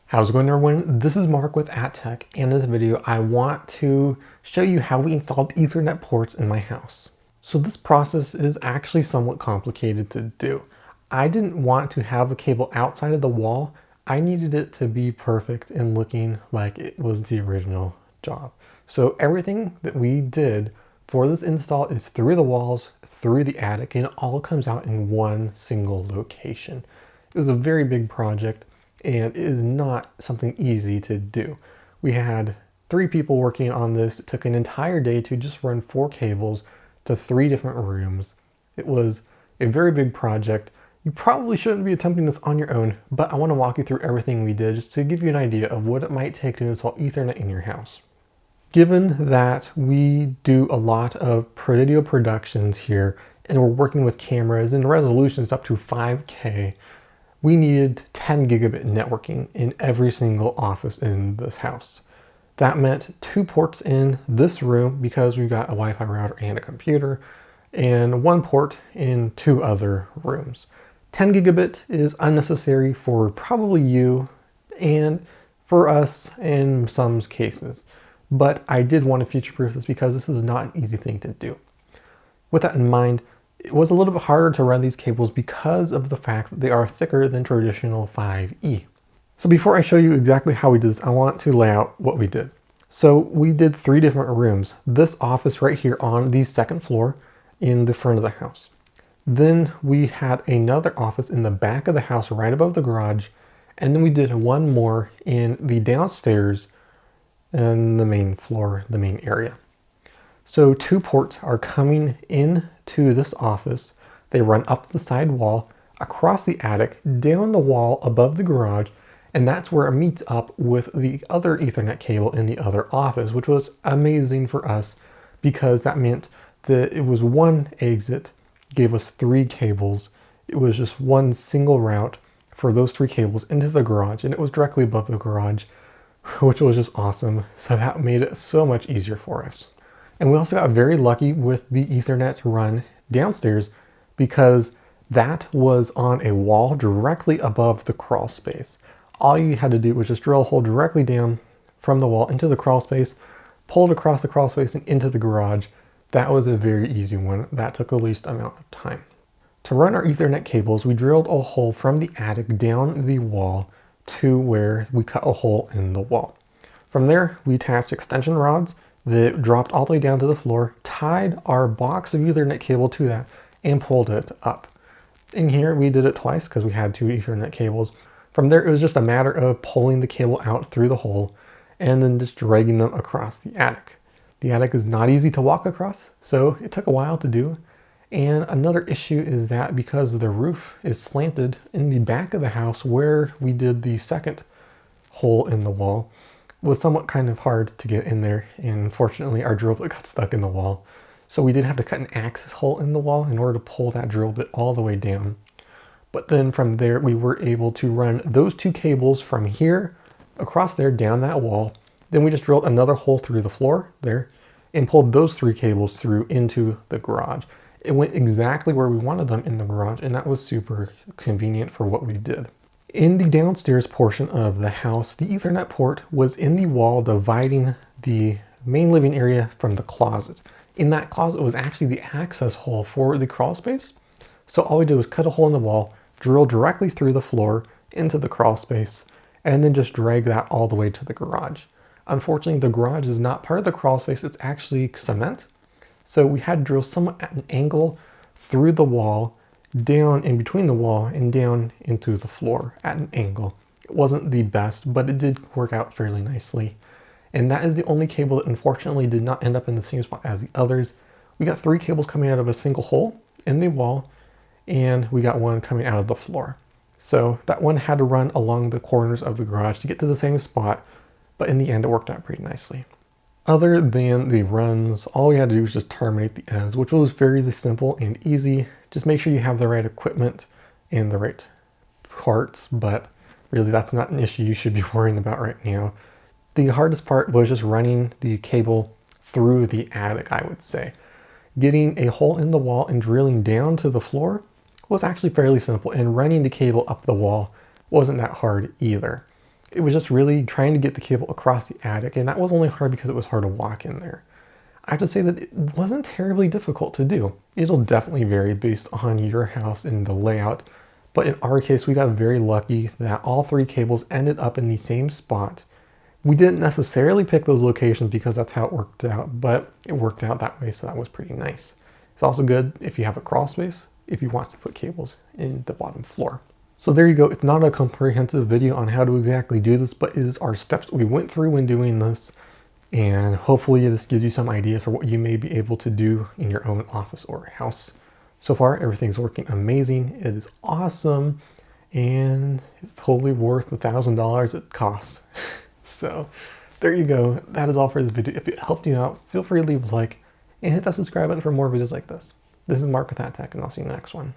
How's it going, everyone? This is Mark with AtTech, and in this video I want to show you how we installed Ethernet ports in my house. So this process is actually somewhat complicated to do. I didn't want to have a cable outside of the wall. I needed it to be perfect and looking like it was the original job. So everything that we did for this install is through the walls, through the attic, and it all comes out in one single location. It was a very big project, and it is not something easy to do. We had 3 people working on this. It took an entire day to just run 4 cables to 3 different rooms. It was a very big project. You probably shouldn't be attempting this on your own, but I want to walk you through everything we did just to give you an idea of what it might take to install Ethernet in your house. Given that we do a lot of video productions here and we're working with cameras and resolutions up to 5K, we needed 10 gigabit networking in every single office in this house. That meant 2 ports in this room because we've got a Wi-Fi router and a computer, and 1 port in 2 other rooms. 10 gigabit is unnecessary for probably you and for us in some cases, but I did want to future-proof this because this is not an easy thing to do. With that in mind, it was a little bit harder to run these cables because of the fact that they are thicker than traditional 5E. So before I show you exactly how we did this, I want to lay out what we did. So we did 3 different rooms. This office right here on the 2nd floor in the front of the house. Then we had another office in the back of the house right above the garage. And then we did 1 more in the downstairs and the main floor, the main area. So 2 ports are coming into this office. They run up the side wall, across the attic, down the wall above the garage, and that's where it meets up with the other Ethernet cable in the other office, which was amazing for us because that meant that it was 1 exit, gave us 3 cables. It was just 1 single route for those 3 cables into the garage, and it was directly above the garage, which was just awesome. So that made it so much easier for us. And we also got very lucky with the Ethernet run downstairs because that was on a wall directly above the crawl space. All you had to do was just drill a hole directly down from the wall into the crawl space, pull it across the crawl space and into the garage. That was a very easy one. That took the least amount of time. To run our Ethernet cables, we drilled a hole from the attic down the wall to where we cut a hole in the wall. From there, we attached extension rods that dropped all the way down to the floor, tied our box of Ethernet cable to that, and pulled it up. In here, we did it twice because we had 2 Ethernet cables. From there, it was just a matter of pulling the cable out through the hole and then just dragging them across the attic. The attic is not easy to walk across, so it took a while to do. And another issue is that because the roof is slanted in the back of the house where we did the 2nd hole in the wall, was somewhat kind of hard to get in there, and unfortunately our drill bit got stuck in the wall. So we did have to cut an access hole in the wall in order to pull that drill bit all the way down. But then from there we were able to run those 2 cables from here across there down that wall. Then we just drilled another hole through the floor there and pulled those 3 cables through into the garage. It went exactly where we wanted them in the garage, and that was super convenient for what we did. In the downstairs portion of the house, the Ethernet port was in the wall dividing the main living area from the closet. In that closet was actually the access hole for the crawl space. So all we did was cut a hole in the wall, drill directly through the floor into the crawl space, and then just drag that all the way to the garage. Unfortunately, the garage is not part of the crawl space, it's actually cement. So we had to drill somewhat at an angle through the wall, down in between the wall and down into the floor at an angle. It wasn't the best, but it did work out fairly nicely. And that is the only cable that unfortunately did not end up in the same spot as the others. We got 3 cables coming out of a single hole in the wall, and we got 1 coming out of the floor. So that one had to run along the corners of the garage to get to the same spot, but in the end it worked out pretty nicely. Other than the runs, all we had to do was just terminate the ends, which was very simple and easy. Just make sure you have the right equipment and the right parts, but really that's not an issue you should be worrying about right now. The hardest part was just running the cable through the attic, I would say. Getting a hole in the wall and drilling down to the floor was actually fairly simple, and running the cable up the wall wasn't that hard either. It was just really trying to get the cable across the attic, and that was only hard because it was hard to walk in there. I have to say that it wasn't terribly difficult to do. It'll definitely vary based on your house and the layout, but in our case, we got very lucky that all 3 cables ended up in the same spot. We didn't necessarily pick those locations because that's how it worked out, but it worked out that way, so that was pretty nice. It's also good if you have a crawl space, if you want to put cables in the bottom floor. So there you go. It's not a comprehensive video on how to exactly do this, but it is our steps that we went through when doing this. And hopefully this gives you some ideas for what you may be able to do in your own office or house. So far, everything's working amazing. It is awesome. And it's totally worth the $1,000 it costs. So there you go. That is all for this video. If it helped you out, feel free to leave a like and hit that subscribe button for more videos like this. This is Mark with AtTech, and I'll see you in the next one.